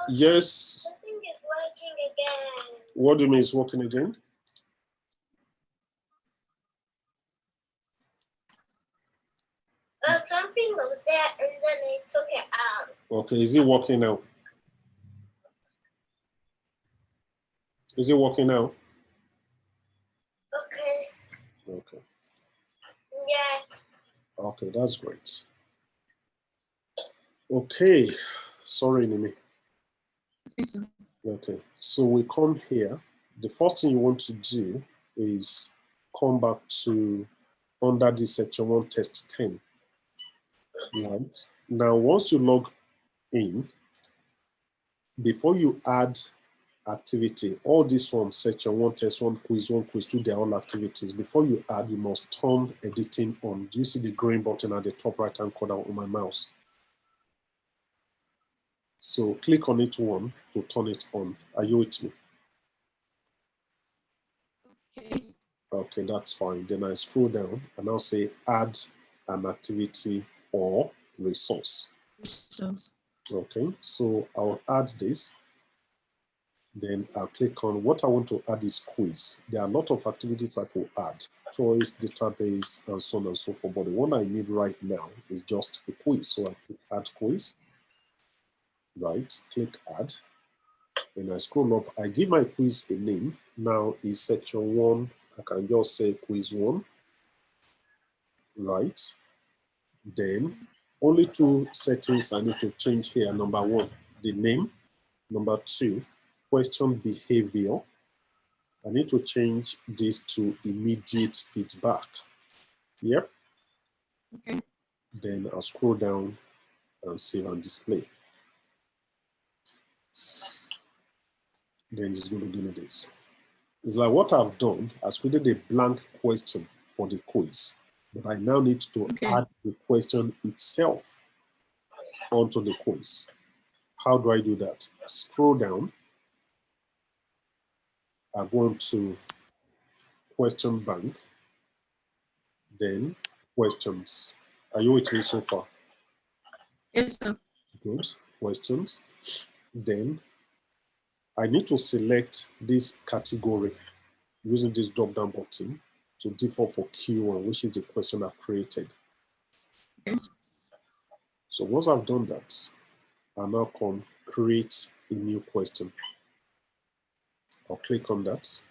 Yes. Something is working again. What do you mean it's working again? Something was there and then I took it out. Okay, is it working now? Is it working now? Okay. Okay. Yeah. Okay, that's great. Okay, sorry, Nimi. Okay, so we come here. The first thing you want to do is come back to under this section 1 test 10. Right. Now, once you log in, before you add activity, all this from section 1 test 1 quiz 2, they're all activities. Before you add, you must turn editing on. Do you see the green button at the top right hand corner on my mouse? So click on it one to turn it on. Are you with me? Okay. Okay, that's fine. Then I scroll down and I'll say add an activity or resource. Resource. Okay, so I'll add this. Then I'll click on what I want to add is quiz. There are a lot of activities I could add, choice, database, and so on and so forth. But the one I need right now is just a quiz. So I click add quiz. Right, click add. Then I scroll up. I give my quiz a name. Now is section 1. I can just say quiz 1. Right. Then only 2 settings I need to change here. Number 1, the name. Number 2, question behavior. I need to change this to immediate feedback. Yep. Okay. Then I'll scroll down and save and display. Then it's going to do this. It's like what I've done, I've created a blank question for the quiz, but I now need to add the question itself onto the quiz. How do I do that? Scroll down. I go into question bank, then questions. Are you with me so far? Yes, sir. Good. Questions. Then I need to select this category using this drop-down button to default for Q1, which is the question I've created. Okay. So once I've done that, I'll now come create a new question. I'll click on that.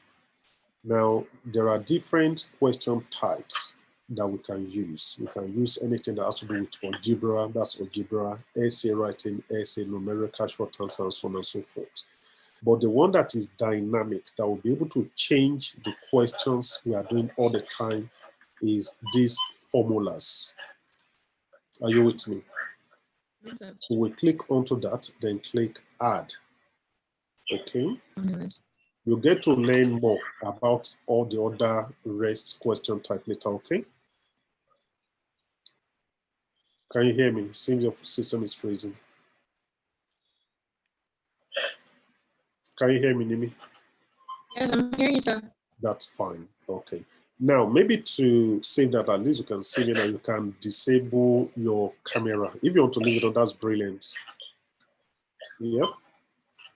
Now, there are different question types that we can use. We can use anything that has to do with algebra, that's algebra, essay writing, essay, numerical, short answer, and so on and so forth. But the one that is dynamic, that will be able to change the questions we are doing all the time, is these formulas. Are you with me? Yes, sir. So we click onto that, then click add. Okay. Formulas. You get to learn more about all the other rest question type later, okay? Can you hear me? Seems your system is freezing. Can you hear me, Nimi? Yes, I'm hearing you, sir. That's fine. Okay. Now, maybe to save that, at least you can save it and you can disable your camera. If you want to leave it on, that's brilliant. Yep.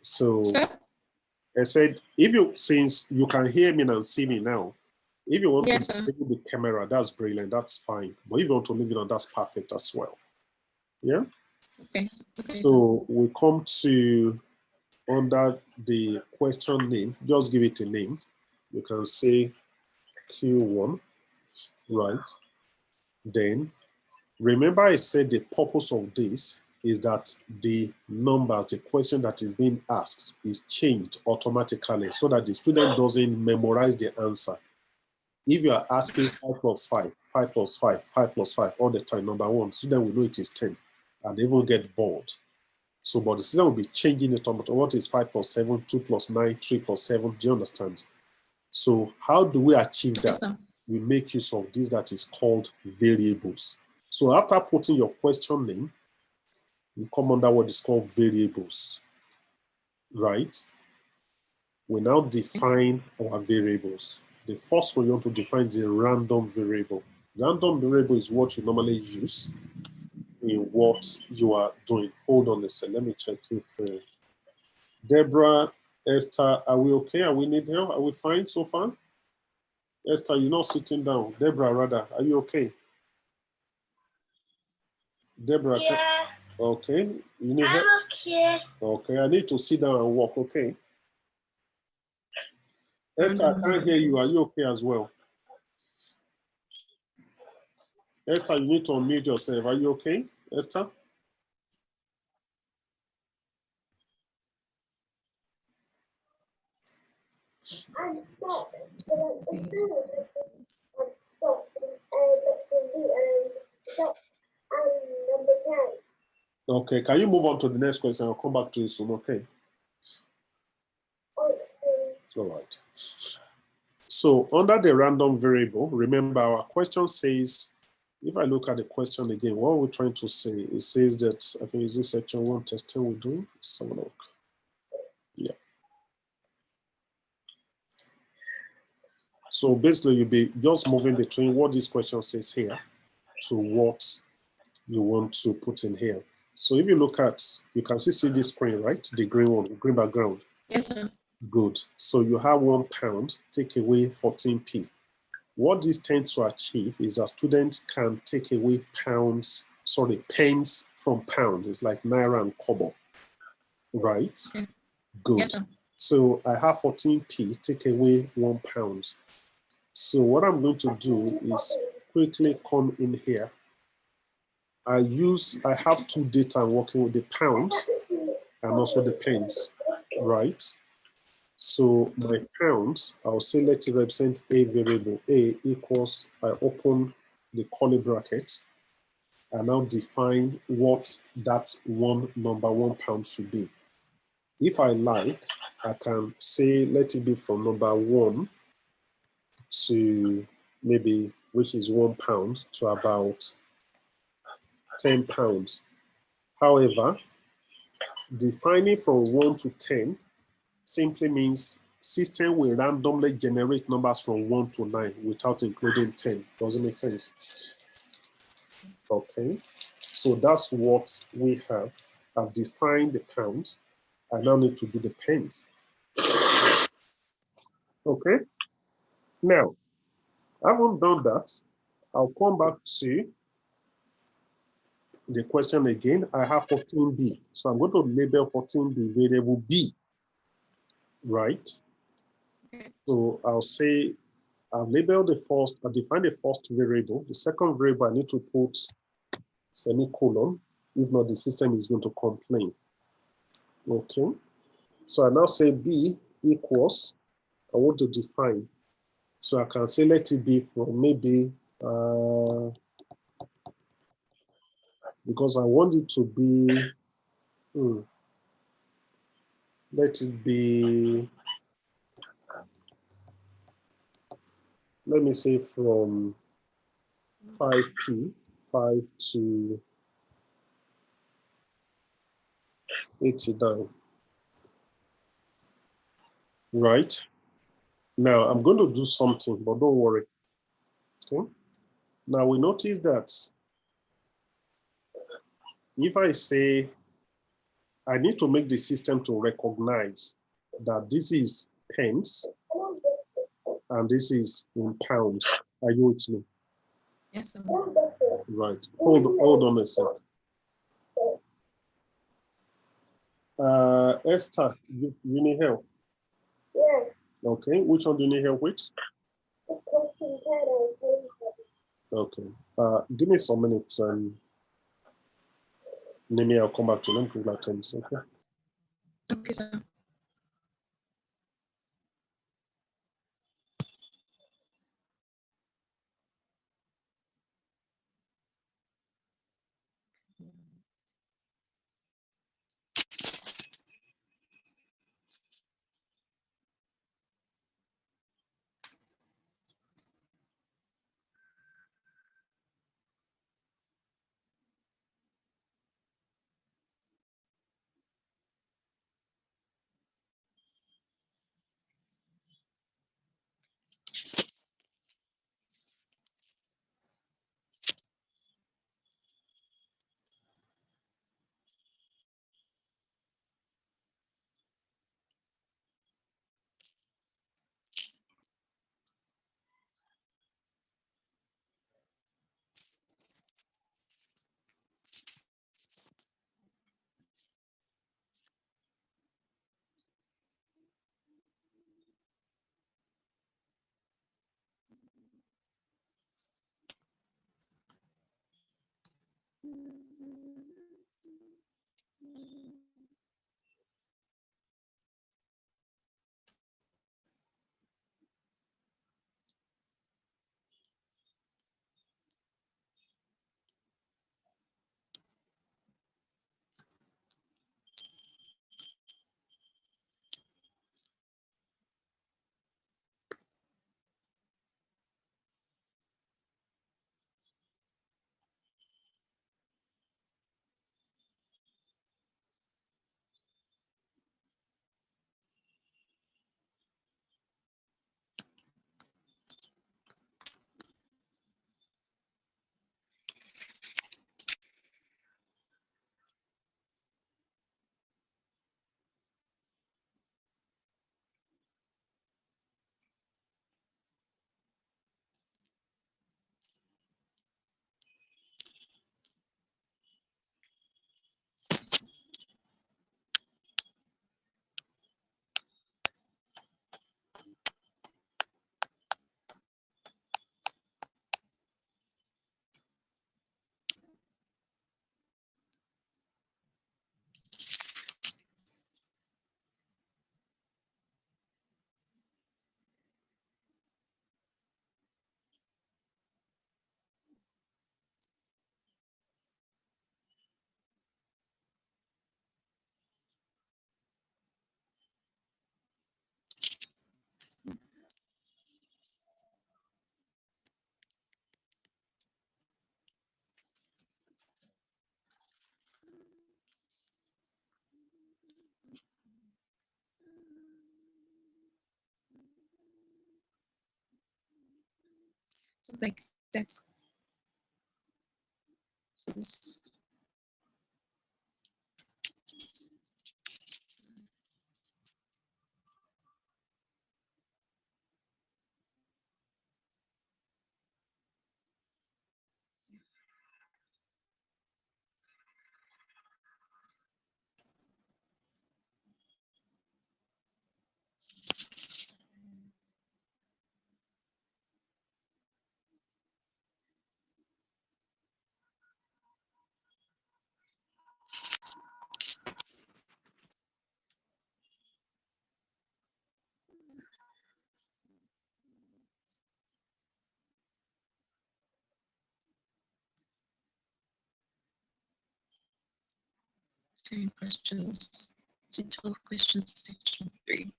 So Sir? I said, since you can hear me and see me now, if you want Yes, to sir. disable the camera, that's brilliant. That's fine. But if you want to leave it on, that's perfect as well. Yeah. Okay. So we come to under the question name, just give it a name. You can say Q1, right? Then remember I said the purpose of this is that the numbers, the question that is being asked is changed automatically so that the student doesn't memorize the answer. If you are asking 5 plus 5, 5 plus 5, 5 plus 5 all the time, number one, student will know it is 10 and they will get bored. So, but the system will be changing it on what is 5 plus 7, 2 plus 9, 3 plus 7. Do you understand? So, how do we achieve that? Yes, we make use of this that is called variables. So, after putting your question name, you come under what is called variables, right? We now define our variables. The first one you want to define is a random variable. Random variable is what you normally use in what you are doing. Hold on a second, let me check if Deborah, Esther, are we okay? Are we need help? Are we fine so far? Esther, you're not sitting down. Deborah, rather, are you okay? Deborah, Yeah, okay. You need help? I'm okay. Okay, I need to sit down and walk, okay? Esther, I can't hear you. Are you okay as well? Esther, you need to unmute yourself. Are you okay, Esther? I'm stuck. I'm stuck. Section B and stuck. I'm number 10. Okay, can you move on to the next question? I'll come back to you soon, okay? Okay. All right. So under the random variable, remember our question says, if I look at the question again, what we're trying to say, it says that, I think is this section 1 testing we're doing? Let's have a look. Yeah. So basically you'll be just moving between what this question says here to what you want to put in here. So if you look at, you can see this screen, right? The green one, green background. Yes, sir. Good. So you have £1, take away 14p. What this tends to achieve is that students can take away pence from pound. It's like naira and kobo, right? Okay. Good. Yes, sir. So I have 14p, take away £1. So what I'm going to do is quickly come in here. I have two data I'm working with, the pound and also the pence, right? So my pounds, I'll say let it represent a variable. A equals, I open the curly bracket and now define what that number £1 should be. If I like, I can say let it be from number 1 to maybe, which is £1 to about £10. However, defining from 1 to 10 simply means system will randomly generate numbers from 1 to 9 without including 10. Does it make sense? Okay, so that's what we have. I've defined the pounds. I now need to do the pence. Okay, now, I haven't done that. I'll come back to the question again. I have 14b. So I'm going to label 14b variable b, right? Okay. So I'll say I've labeled I defined the first variable. The second variable, I need to put semicolon. If not, the system is going to complain. Okay. So I now say b equals, I want to define. So I can say let it be from maybe, because I want it to be, let it be, let me say from 5p, 5 to 89. Right? Now I'm going to do something, but don't worry. Okay. Now we notice that if I say I need to make the system to recognize that this is pence and this is in pounds. Are you with me? Yes, sir. Right. Hold on a sec. Esther, you need help? Yeah. Okay. Which one do you need help with? Okay. Give me some minutes and maybe I'll come back to them. Okay. Okay, sir. like that. So this- Seven questions. 12 questions, section 3.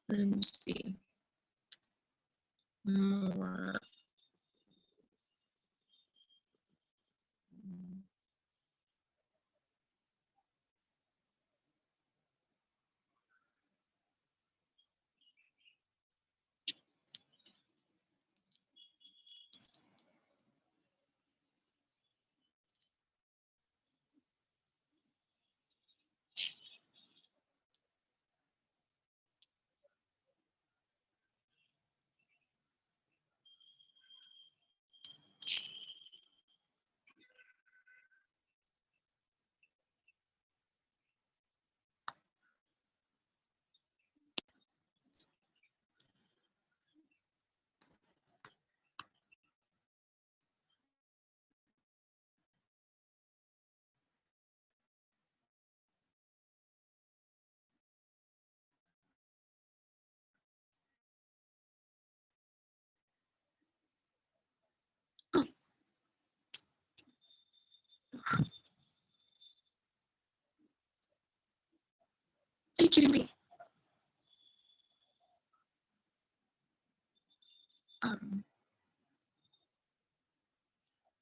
Let me see. More. Oh. Are you kidding me? Um,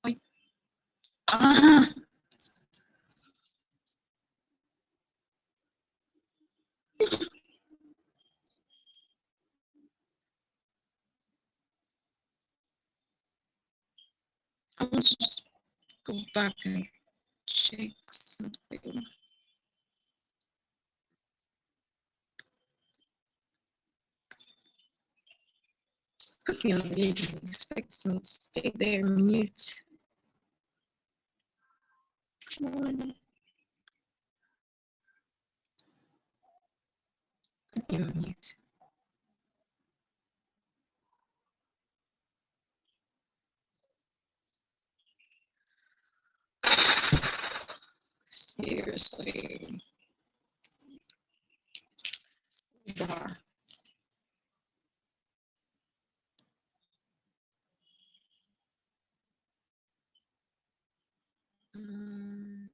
wait. Ah, I want to just go back and check something. Put me on mute and expect me to stay there mute. Come on. Put me on mute. Seriously. Bar. Mm.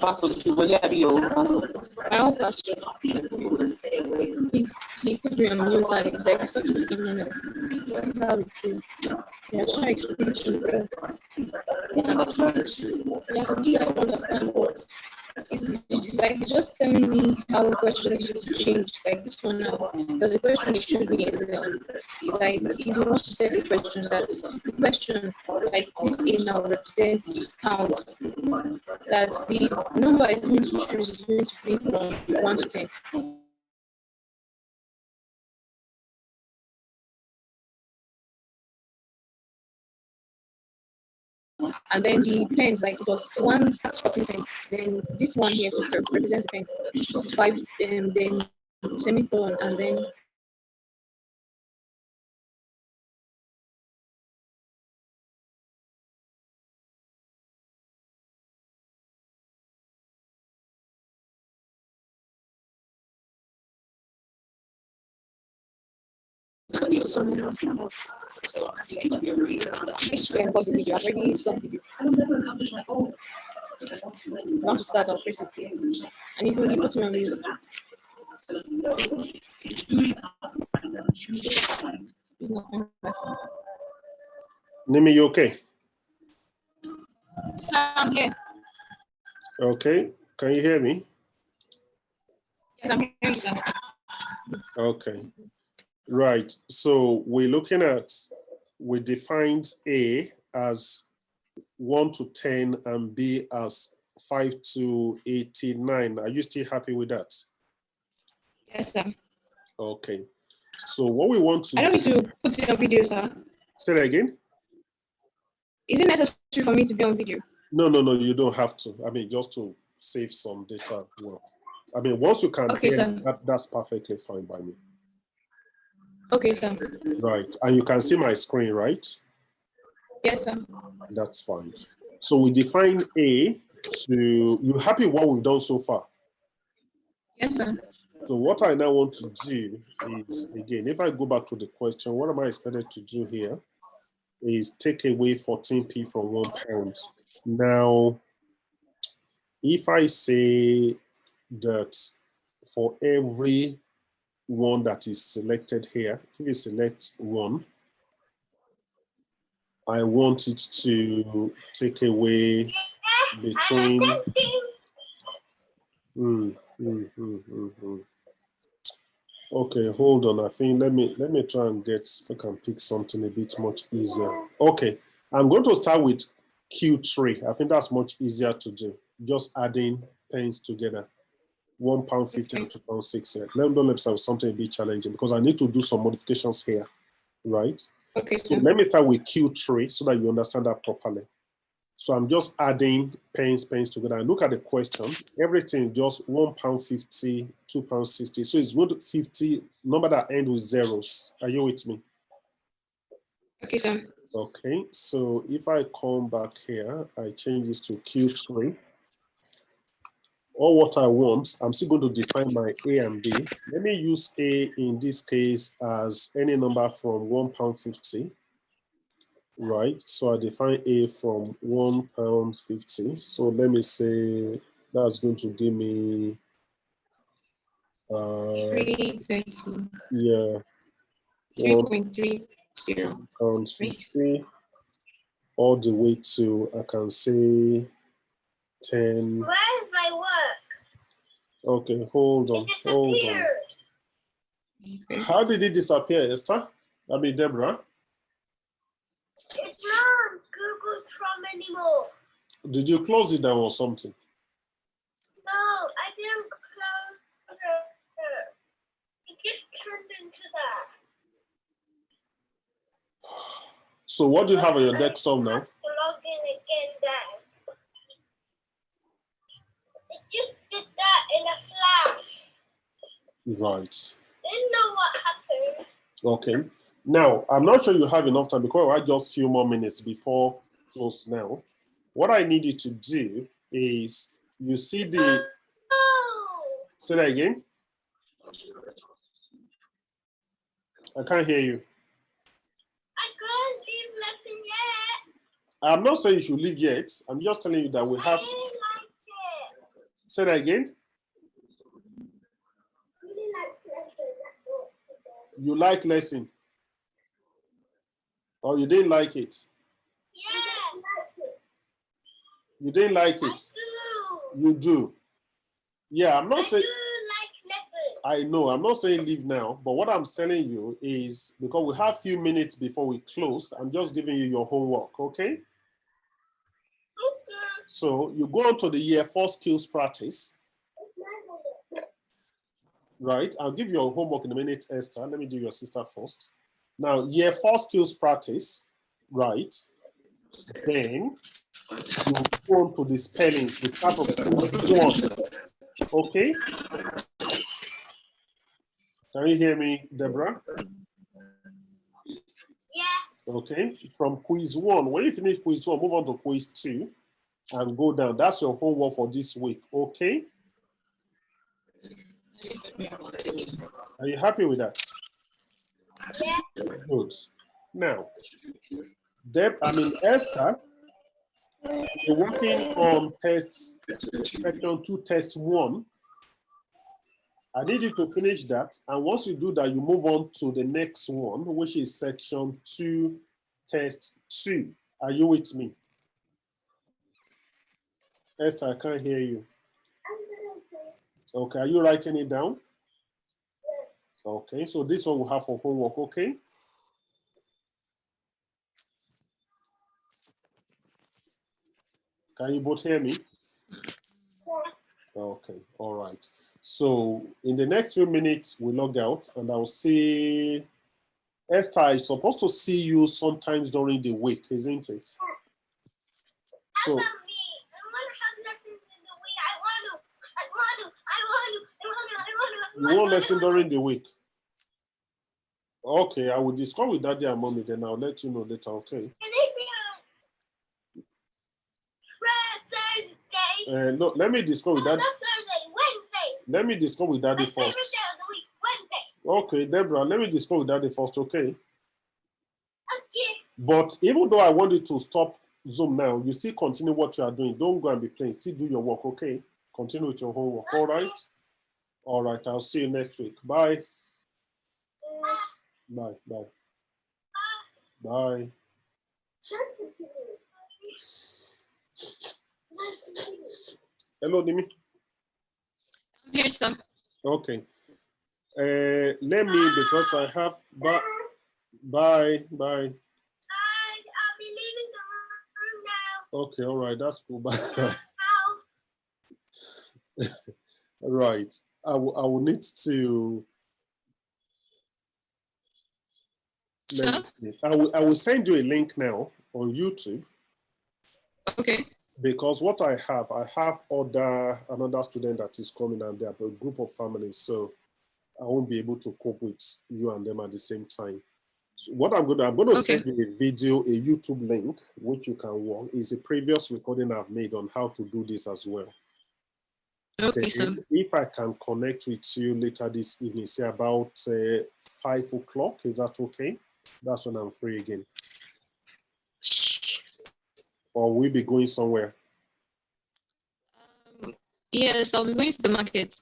Password to your password. My own password. He put me on mute and it's like stuck to someone else. That's how it is. Yeah, try to explain to you. Yeah, I don't understand what. It's like it's just telling me how the question should change. Like this one now, because the question it should be like if you want to set a question that the question like this A now represents count. That the number is going to choose is going to be from 1 to 10. And then the pens, like it was one starting pen. Then this one here represents the pens. This is 5, then semicolon, and then someone else. So please try and pause the video. I've already stopped the video. I want to start off recently. And if you put me on mute, it's not on. Nimi, you okay? So I'm here. Okay. Can you hear me? Yes, I'm hearing you, sir. Okay. Right. So we're looking at, we defined A as 1 to 10 and B as 5 to 89. Are you still happy with that? Yes, sir. Okay. So what we want to I don't need to put in a video, sir. say that again? Is it necessary for me to be on video? No, you don't have to. I mean, just to save some data as well. I mean, once you can Okay, hear, sir. that's perfectly fine by me. Okay, sir. Right. And you can see my screen, right? Yes, sir. That's fine. So we define A to, you happy with what we've done so far? Yes, sir. So what I now want to do is, again, if I go back to the question, what am I expected to do here is take away 14p from £1. Now, if I say that for every one that is selected here, if you select one, I want it to take away between Okay, hold on. I think let me try and get if I can pick something a bit much easier. Okay, I'm going to start with Q3. I think that's much easier to do. Just adding pens together. £1.50 and £2.60. Let's have something a bit challenging because I need to do some modifications here, right? Okay, So sir. let me start with Q3 so that you understand that properly. So I'm just adding pens together. And look at the question. Everything just £1.50, £2.60. So it's good 50 number that end with zeros. Are you with me? Okay, sir. Okay. So if I come back here, I change this to Q3. Or what I want, I'm still going to define my A and B. Let me use A in this case as any number from £1.50. Right, so I define A from £1.50. So let me say that's going to give me 330. yeah, 3.30. £1.50 all the way to I can say 10. Where's my work? Okay, hold on, It hold on. disappeared. Okay. How did it disappear, Esther? I mean, Deborah. It's not on Google Chrome anymore. Did you close it down or something? No, I didn't close it. It just turned into that. So what do you have on your desktop now? To log in again then. It just did that in a flash. Right. Didn't know what happened. Okay. Now, I'm not sure you have enough time because I just a few more minutes before close now. What I need you to do is you see the, Oh, say that again. I can't hear you. I couldn't leave lesson yet. I'm not saying you should leave yet. I'm just telling you that we I have, didn't like it. say that again. Really likes lesson. You like lesson or you didn't like it? Yeah. You didn't like I it. do. You do. Yeah, I'm I not do saying, like lesson. I know, I'm not saying leave now, but what I'm telling you is because we have a few minutes before we close, I'm just giving you your homework, okay? Okay. So you go on to the year 4 skills practice, right? I'll give you your homework in a minute, Esther. Let me do your sister first. Now, year 4 skills practice, right? Then you go on to the spelling. We start from quiz 1, okay? Can you hear me, Deborah? Yeah. Okay, from quiz 1. When you finish quiz 1, move on to quiz 2 and go down. That's your homework for this week, okay? Are you happy with that? Yeah. Good. Now, Esther, you're working on test section 2, test 1. I need you to finish that. And once you do that, you move on to the next one, which is section 2, test 2. Are you with me? Esther, I can't hear you. Okay, are you writing it down? Okay, so this one will have for homework, okay? Can you both hear me? Okay, all right. So in the next few minutes, we log out and I'll see Esther. I'm supposed to see you sometimes during the week, isn't it? So I want to have lessons in the week. I want to. you won't listen during the week. Okay, I will discuss with Daddy and Mommy, then I'll let you know later, okay? Can I be on Thursday? No, let me discuss with Daddy. Not Thursday, Wednesday. Let me discuss with My Daddy favorite first. day of the week, Wednesday. Okay, Deborah, let me discuss with Daddy first, okay? Okay. But even though I want you to stop Zoom now, you still continue what you are doing. Don't go and be playing. Still do your work, okay? Continue with your homework, all right? All right, I'll see you next week. Bye. Bye, bye. Bye. Hello, Dimi. I'm here, sir. Okay. Let me, because I have, bye, bye, bye. I'll be leaving the room now. Okay, all right, that's cool. Bye. Now. Right. I will need to. Sir? I will send you a link now on YouTube. Okay. Because what I have another student that is coming and they're a group of families, so I won't be able to cope with you and them at the same time. So what I'm going to Okay. send you a video, a YouTube link, which you can watch. Is a previous recording I've made on how to do this as well. Okay, sir. Then, if I can connect with you later this evening, say about 5 o'clock, is that okay? That's when I'm free again. Or we'll be going somewhere. Yes, I'll be going to the market.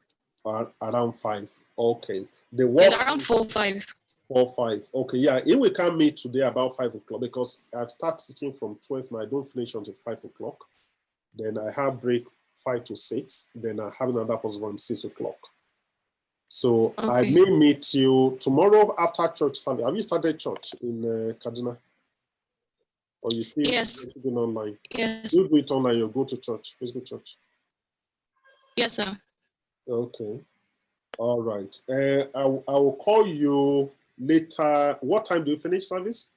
Around 5. Okay. The It's worst around 4 5. 4, 5. Okay, yeah. If we can meet today about 5 o'clock, because I've started teaching from 12 and I don't finish until 5 o'clock. Then I have break 5 to 6. Then I have another person from 6 o'clock. So Okay. I may meet you tomorrow after church service. Have you started church in Kaduna? Or you still Yes. doing online? Yes. You do it online, you go to church, physical church. Yes, sir. Okay. All right. I will call you later. What time do you finish service?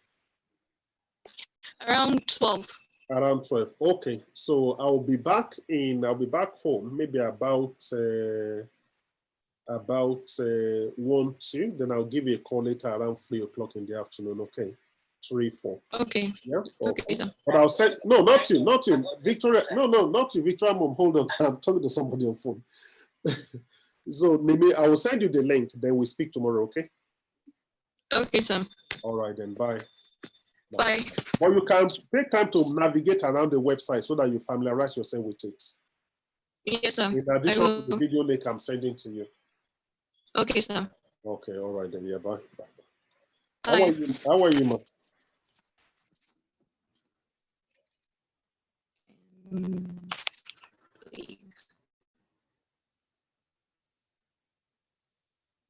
Around 12. Around 12. Okay. So I'll be back home maybe about 1, 2. Then I'll give you a call later around 3 o'clock in the afternoon. Okay. 3, 4. Okay. Yeah. Okay, sir. But I'll send. No, not you, Victoria. No, not you, Victoria. Mom, hold on. I'm talking to somebody on phone. So, Nimi, I will send you the link. Then we speak tomorrow. Okay. Okay, sir. All right then. Bye. Bye. But you can take time to navigate around the website so that you familiarize yourself with it. Yes, sir. In addition to the video link I'm sending to you. Okay, sir. Okay, all right then. Yeah, bye. Bye. How are you, ma?